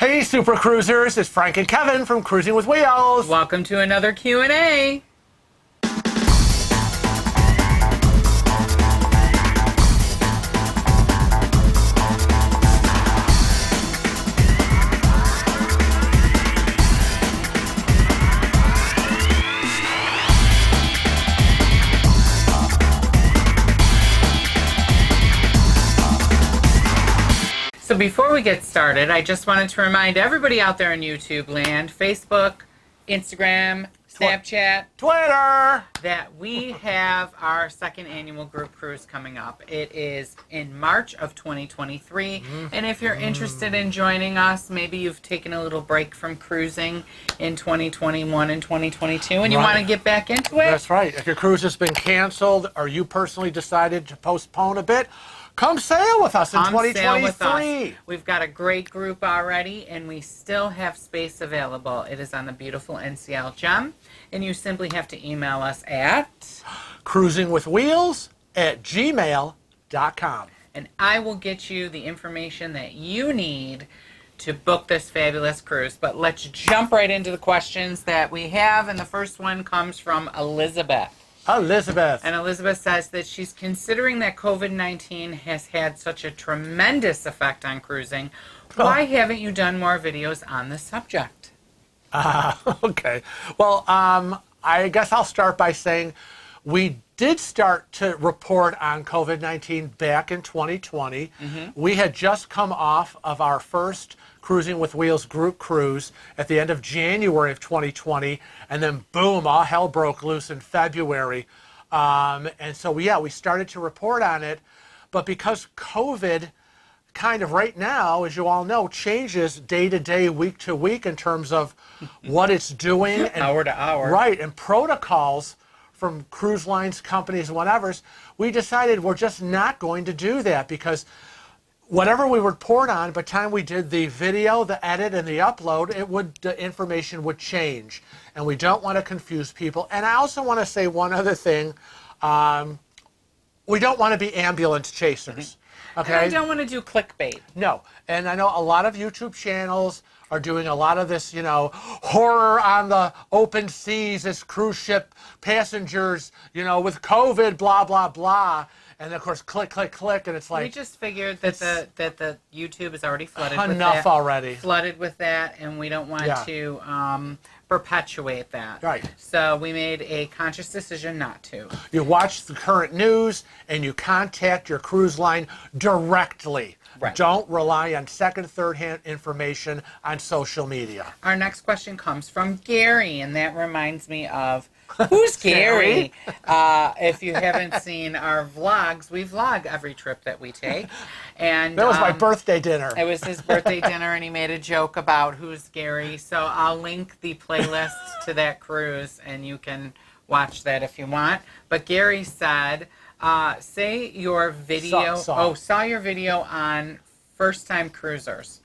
Hey, Super Cruisers, it's Frank and Kevin from Cruising with Wheels. Welcome to another Q&A. So before we get started, I just wanted to remind everybody out there in YouTube land, Facebook, Instagram, Snapchat, Twitter, that we have our second annual group cruise coming up. It is in March of 2023. And if you're interested in joining us, maybe you've taken a little break from cruising in 2021 and 2022 and you want to get back into it. That's right. If your cruise has been canceled or you personally decided to postpone a bit, come sail with us in 2023. We've got a great group already, and we still have space available. It is on the beautiful NCL Gem, and you simply have to email us at cruisingwithwheels@gmail.com. And I will get you the information that you need to book this fabulous cruise. But let's jump right into the questions that we have, and the first one comes from Elizabeth. Elizabeth. And Elizabeth says that she's considering that COVID-19 has had such a tremendous effect on cruising. Why haven't you done more videos on the subject? Okay. Well, I guess I'll start by saying we did start to report on COVID-19 back in 2020. We had just come off of our first Cruising with Wheels group cruise at the end of January of 2020, and then boom, all hell broke loose in February. And so, we started to report on it, but because COVID kind of right now, as you all know, changes day to day, week to week in terms of what it's doing. And, hour to hour. Right, and protocols from cruise lines, companies, whatever, we decided we're just not going to do that because whatever we report on, by the time we did the video, the edit, and the upload, the information would change. And we don't want to confuse people. And I also want to say one other thing. We don't want to be ambulance chasers. Okay? And I don't want to do clickbait. No. And I know a lot of YouTube channels are doing a lot of this, horror on the open seas as cruise ship passengers, with COVID, blah, blah, blah. And of course, click, click, click, and it's like... We just figured that the YouTube is already flooded with that. Enough already. Flooded with that, and we don't want to perpetuate that. Right. So we made a conscious decision not to. You watch the current news, and you contact your cruise line directly. Right. Don't rely on second, third-hand information on social media. Our next question comes from Gary, and that reminds me of... Who's Gary? If you haven't seen our vlogs, we vlog every trip that we take. And that was my birthday dinner. It was his birthday dinner, and he made a joke about who's Gary. So I'll link the playlist to that cruise, and you can watch that if you want. But Gary said, say your video... saw your video on first-time cruisers.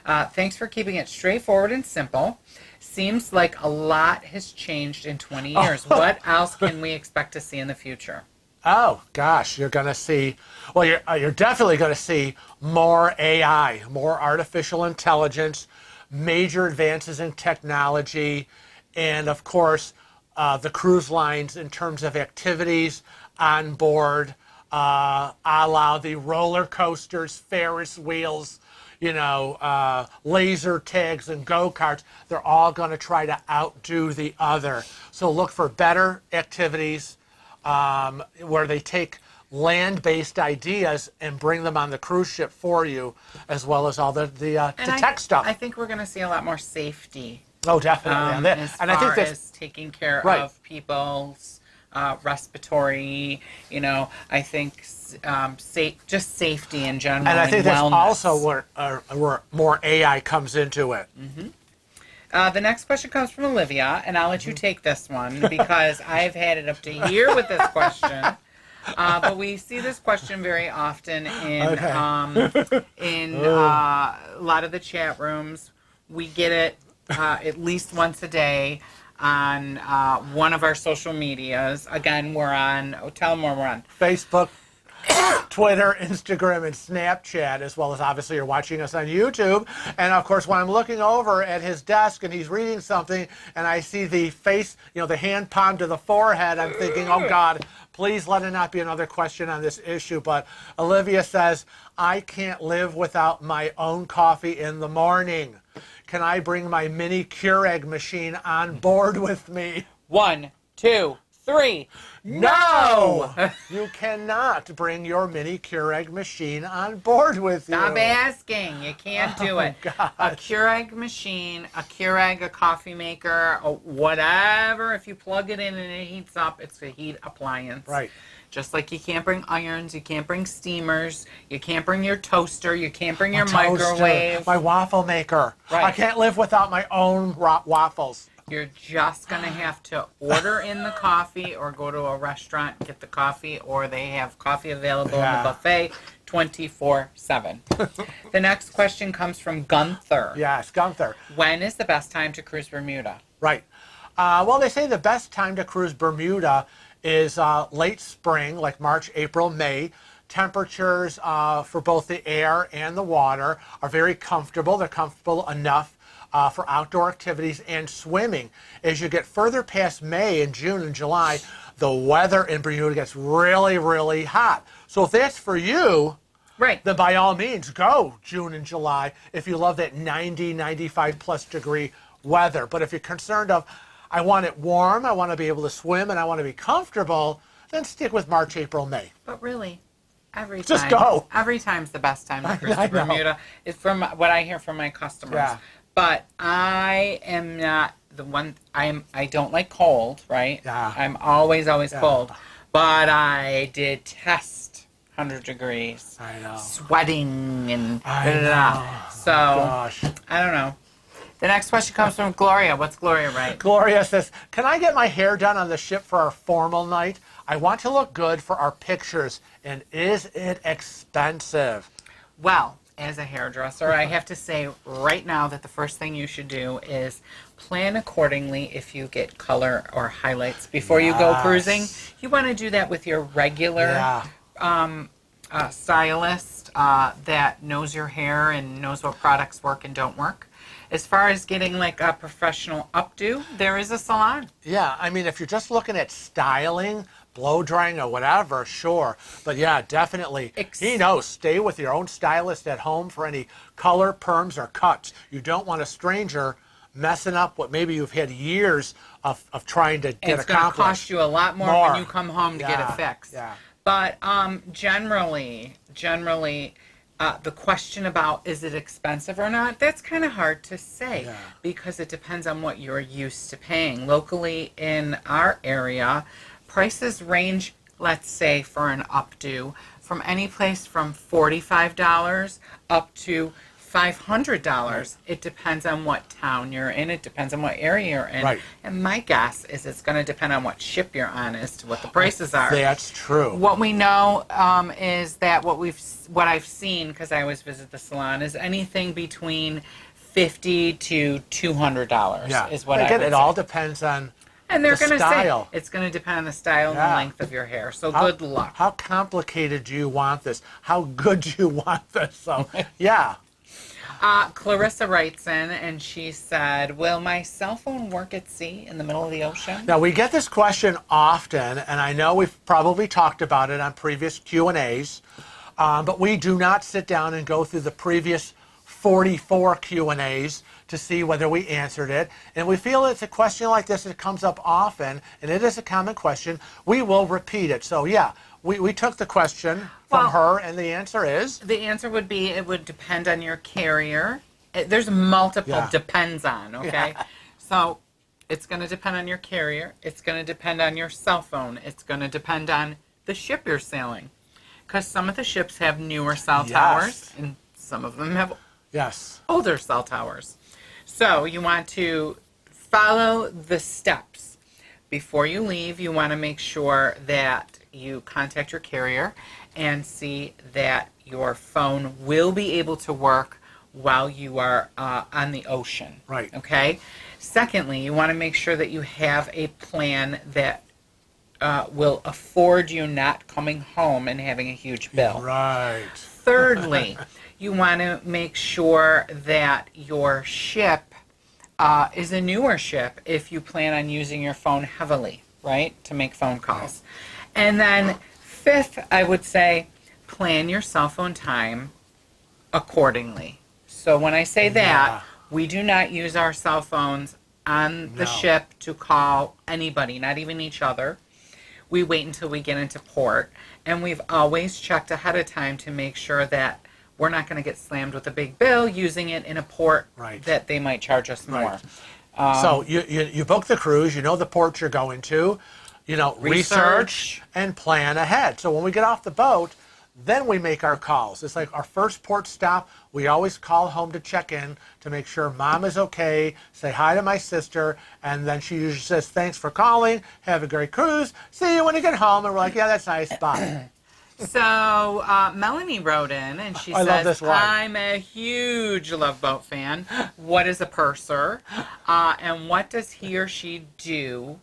Thanks for keeping it straightforward and simple. Seems like a lot has changed in 20 years. What else can we expect to see in the future? Oh, gosh, you're going to see... Well, you're definitely going to see more AI, more artificial intelligence, major advances in technology, and, of course, the cruise lines in terms of activities on board, a la the roller coasters, Ferris wheels, laser tags and go-karts. They're all going to try to outdo the other. So look for better activities where they take land-based ideas and bring them on the cruise ship for you, as well as all the tech stuff. I think we're going to see a lot more safety. Oh, definitely. As far as taking care of people's respiratory, I think just safety in general. And I think that's wellness. also where more AI comes into it. The next question comes from Olivia, and I'll let you take this one because I've had it up to here with this question. But we see this question very often in a lot of the chat rooms. We get it at least once a day on one of our social medias. Again, we're on, tell them where we're on. Facebook, Twitter, Instagram, and Snapchat, as well as obviously you're watching us on YouTube. And of course, when I'm looking over at his desk and he's reading something and I see the face, the hand palm to the forehead, I'm thinking, oh God, please let it not be another question on this issue. But Olivia says, I can't live without my own coffee in the morning. Can I bring my mini Keurig machine on board with me? 1, 2, 3. No! You cannot bring your mini Keurig machine on board with you. Stop asking. You can't do it. Gosh. A Keurig machine, a Keurig, a coffee maker, or whatever, if you plug it in and it heats up, it's a heat appliance. Right. Just like you can't bring irons, you can't bring steamers, you can't bring your toaster, you can't bring your Toaster, microwave. my waffle maker. Right. I can't live without my own waffles. You're just going to have to order in the coffee or go to a restaurant, get the coffee, or they have coffee available in the buffet 24/7. The next question comes from Gunther. Yes, Gunther. When is the best time to cruise Bermuda? Right. Well, they say the best time to cruise Bermuda is late spring, like March, April, May. Temperatures for both the air and the water are very comfortable. They're comfortable enough for outdoor activities and swimming. As you get further past May and June and July, the weather in Bermuda gets really, really hot. So if that's for you, Right. then by all means, go June and July if you love that 90, 95 plus degree weather. But if you're concerned of, I want it warm, I want to be able to swim, and I want to be comfortable, then stick with March, April, May. But really, every Just time. go. Every time's the best time to cruise I to know. Bermuda. It's from what I hear from my customers. Yeah. But I am not the one. I don't like cold, right? Yeah. I'm always cold. But I detest 100 degrees. I know. Sweating and I da-da-da. know. So Gosh. I don't know. The next question comes from Gloria. What's Gloria write? Gloria says, can I get my hair done on the ship for our formal night? I want to look good for our pictures. And is it expensive? Well, as a hairdresser, I have to say right now that the first thing you should do is plan accordingly if you get color or highlights before you go Yes. cruising. You want to do that with your regular stylist that knows your hair and knows what products work and don't work. As far as getting like a professional updo, there is a salon. Yeah, I mean, if you're just looking at styling, blow drying or whatever, sure. But yeah, definitely. He knows. Stay with your own stylist at home for any color, perms, or cuts. You don't want a stranger messing up what maybe you've had years of trying to get It's going to accomplished. cost you a lot more when you come home to get it fixed. Yeah. But generally, the question about is it expensive or not, that's kind of hard to say because it depends on what you're used to paying. Locally in our area, prices range, let's say, for an updo from any place from $45 up to $500. It depends on what town you're in. It depends on what area you're in. Right. And my guess is it's going to depend on what ship you're on as to what the prices are. That's true. What we know is that what I've seen, because I always visit the salon, is anything between $50 to $200 is what I would It say. all depends on And they're the going to say style. it's going to depend on the style and the length of your hair. So good luck. How complicated do you want this? How good do you want this? So, yeah. Clarissa writes in and she said, will my cell phone work at sea in the middle of the ocean? Now, we get this question often, and I know we've probably talked about it on previous Q&As, but we do not sit down and go through the previous 44 Q&As to see whether we answered it. And we feel it's a question like this that comes up often, and it is a common question. We will repeat it. So, yeah, we took the question from her, and the answer is? The answer would be it would depend on your carrier. There's multiple depends on, okay? Yeah. So it's going to depend on your carrier. It's going to depend on your cell phone. It's going to depend on the ship you're sailing. Because some of the ships have newer cell towers, and some of them have older cell towers. So you want to follow the steps. Before you leave, you want to make sure that you contact your carrier and see that your phone will be able to work while you are on the ocean. Right. Okay? Secondly, you want to make sure that you have a plan that will afford you not coming home and having a huge bill. Right. Thirdly, you want to make sure that your ship is a newer ship if you plan on using your phone heavily, right, to make phone calls. And then fifth, I would say, plan your cell phone time accordingly. So when I say that, we do not use our cell phones on the ship to call anybody, not even each other. We wait until we get into port, and we've always checked ahead of time to make sure that we're not going to get slammed with a big bill using it in a port that they might charge us more. So you book the cruise, you know the port you're going to, you know, research and plan ahead. So when we get off the boat, then we make our calls. It's like our first port stop. We always call home to check in to make sure Mom is okay, say hi to my sister, and then she usually says, thanks for calling, have a great cruise, see you when you get home. And we're like, yeah, that's nice, bye. So Melanie wrote in and she says, I'm a huge Love Boat fan. What is a purser? And what does he or she do?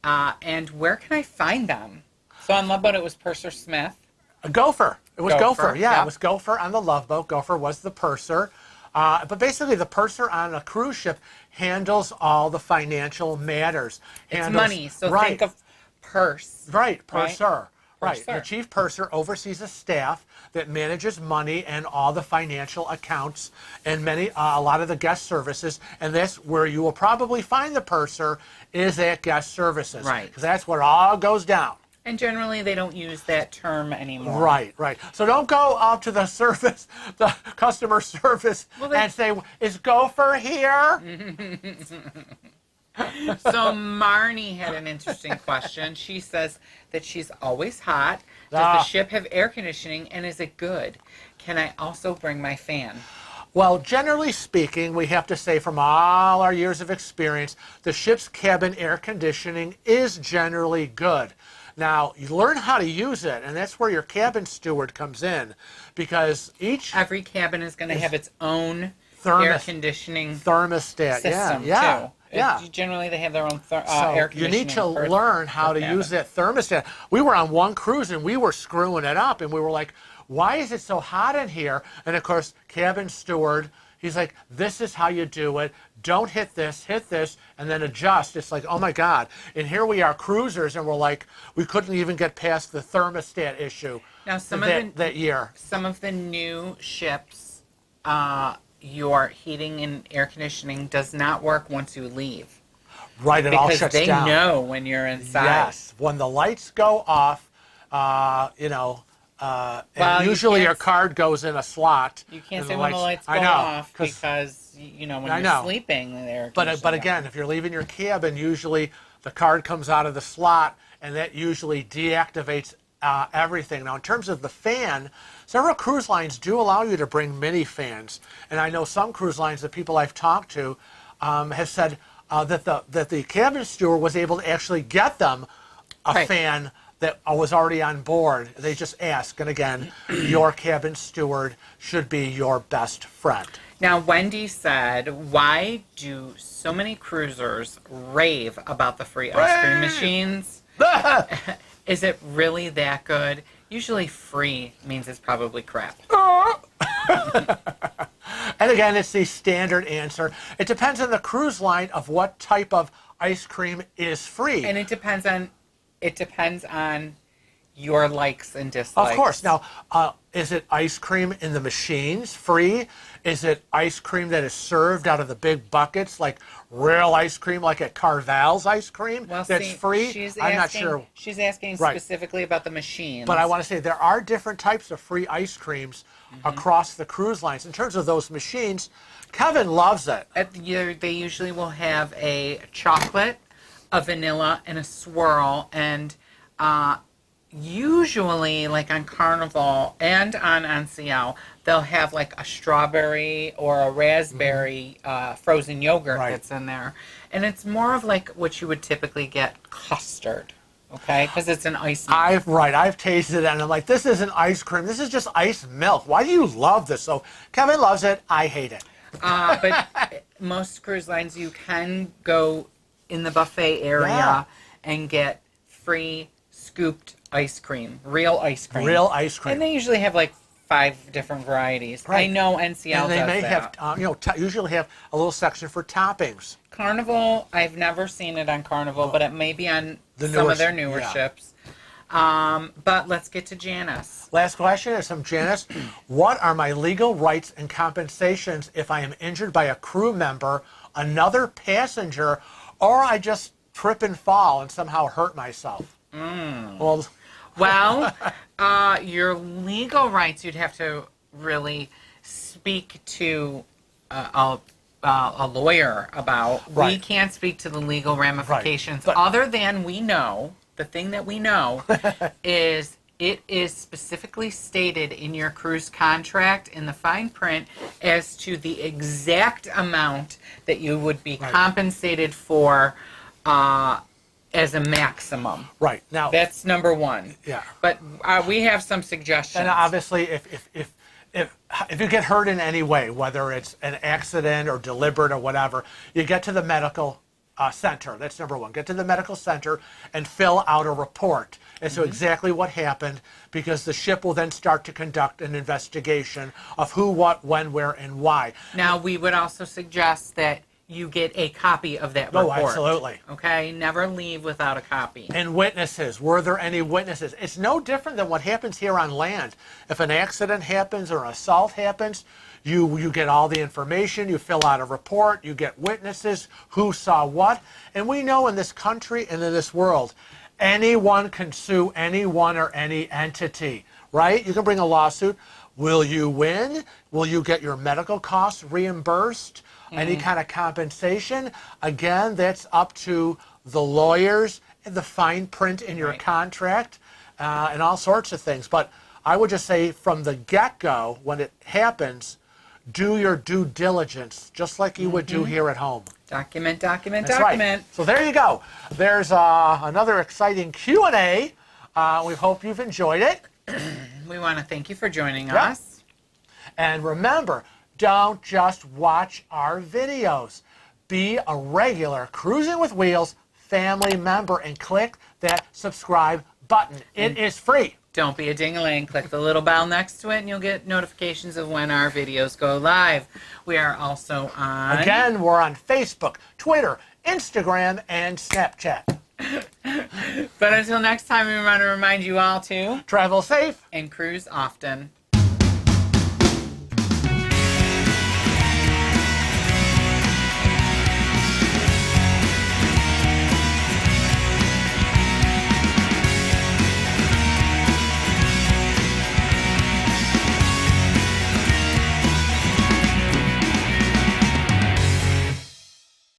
And where can I find them? So on Love Boat, it was Purser Smith. A gopher. It was gopher. Yeah, it was gopher on the Love Boat. Gopher was the purser. But basically, the purser on a cruise ship handles all the financial matters. It's money, so think of purse. Right, purser. Right. The chief purser oversees a staff that manages money and all the financial accounts and a lot of the guest services. And that's where you will probably find the purser is at guest services. Right. Because that's where it all goes down. And generally, they don't use that term anymore. Right. So don't go up to the service, the customer service, and say, is Gopher here? So Marnie had an interesting question. She says that she's always hot. Does the ship have air conditioning, and is it good? Can I also bring my fan? Well, generally speaking, we have to say from all our years of experience, the ship's cabin air conditioning is generally good. Now, you learn how to use it, and that's where your cabin steward comes in, because every cabin is going to have its own air conditioning thermostat system, too. Generally, they have their own So air conditioning. you need to learn how to use that thermostat. We were on one cruise, and we were screwing it up, and we were like, why is it so hot in here? And, of course, cabin steward, he's like, this is how you do it. Don't hit this, and then adjust. It's like, oh, my God. And here we are cruisers, and we're like, we couldn't even get past the thermostat issue now, that year. Some of the new ships, your heating and air conditioning does not work once you leave. Right, it all shuts down. Because they know when you're inside. Yes, when the lights go off, and usually your card goes in a slot. You can't say when the lights go off because, when you're sleeping there. But again, if you're leaving your cabin, usually the card comes out of the slot, and that usually deactivates everything. Now, in terms of the fan, several cruise lines do allow you to bring mini fans. And I know some cruise lines, the people I've talked to, have said that the cabin steward was able to actually get them a fan that was already on board. They just ask, and again, your cabin steward should be your best friend. Now, Wendy said, why do so many cruisers rave about the free ice cream machines? Is it really that good? Usually free means it's probably crap. And again, it's the standard answer. It depends on the cruise line of what type of ice cream is free. And it depends on your likes and dislikes. Of course. Now, is it ice cream in the machines, free? Is it ice cream that is served out of the big buckets, like real ice cream, like at Carvel's ice cream, that's free? I'm not sure. She's asking specifically about the machines. But I want to say there are different types of free ice creams across the cruise lines. In terms of those machines, Kevin loves it. They usually will have a chocolate, a vanilla, and a swirl, and usually, like on Carnival and on NCL, they'll have like a strawberry or a raspberry frozen yogurt that's in there. And it's more of like what you would typically get custard, okay? Because it's an ice milk. I've tasted it, and I'm like, this isn't ice cream. This is just ice milk. Why do you love this? So Kevin loves it. I hate it. But most cruise lines, you can go in the buffet area and get free scooped ice cream, real ice cream. Real ice cream. And they usually have like 5 different varieties. Right. I know NCL And they does may that. have, usually have a little section for toppings. Carnival, I've never seen it on Carnival, but it may be on some of their newer ships. But let's get to Janice. Last question is from Janice. What are my legal rights and compensations if I am injured by a crew member, another passenger, or I just trip and fall and somehow hurt myself? Well, your legal rights, you'd have to really speak to a lawyer about. Right. We can't speak to the legal ramifications, But other than the thing that we know is it is specifically stated in your cruise contract in the fine print as to the exact amount that you would be compensated for as a maximum. Right. Now, that's number one. Yeah. But we have some suggestions. And obviously, if you get hurt in any way, whether it's an accident or deliberate or whatever, you get to the medical center. That's number one. Get to the medical center and fill out a report as to exactly what happened, because the ship will then start to conduct an investigation of who, what, when, where, and why. Now, we would also suggest that you get a copy of that report. Oh, absolutely. Okay? Never leave without a copy. And witnesses. Were there any witnesses? It's no different than what happens here on land. If an accident happens or an assault happens, you get all the information, you fill out a report, you get witnesses, who saw what. And we know in this country and in this world, anyone can sue anyone or any entity, right? You can bring a lawsuit. Will you win? Will you get your medical costs reimbursed? Any kind of compensation? Again, that's up to the lawyers and the fine print in your contract and all sorts of things. But I would just say from the get-go, when it happens, do your due diligence, just like you would do here at home. Document, document, That's document. Right. So there you go. There's another exciting Q&A. We hope you've enjoyed it. We want to thank you for joining us. And remember, don't just watch our videos. Be a regular Cruising with Wheels family member and click that subscribe button. It is free. Don't be a ding-a-ling. Click the little bell next to it and you'll get notifications of when our videos go live. We are also on... Again, we're on Facebook, Twitter, Instagram, and Snapchat. But until next time, we want to remind you all to... Travel safe. And cruise often.